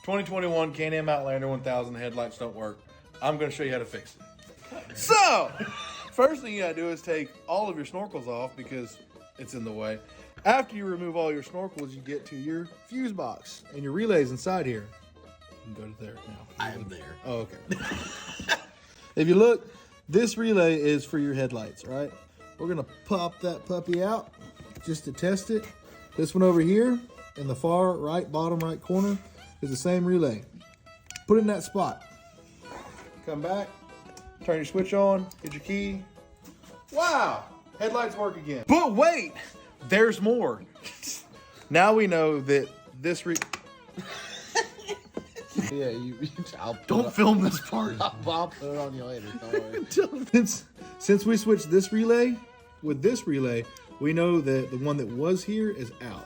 2021 Canam Outlander 1000 headlights don't work. I'm going to show you how to fix it. So, first thing you got to do is take all of your snorkels off because it's in the way. After you remove all your snorkels, you get to your fuse box and your relay's inside here. You can go to there now. I am there. Oh, okay. If you look, this relay is for your headlights, right? We're going to pop that puppy out just to test it. This one over here in the far right, bottom right corner is the same relay. Put it in that spot. Come back, turn your switch on, hit your key. Wow, headlights work again. But wait, there's more. Now we know that this Yeah, don't film this part. I'll put it on you later. Don't worry. Since we switched this relay with this relay, we know that the one that was here is out.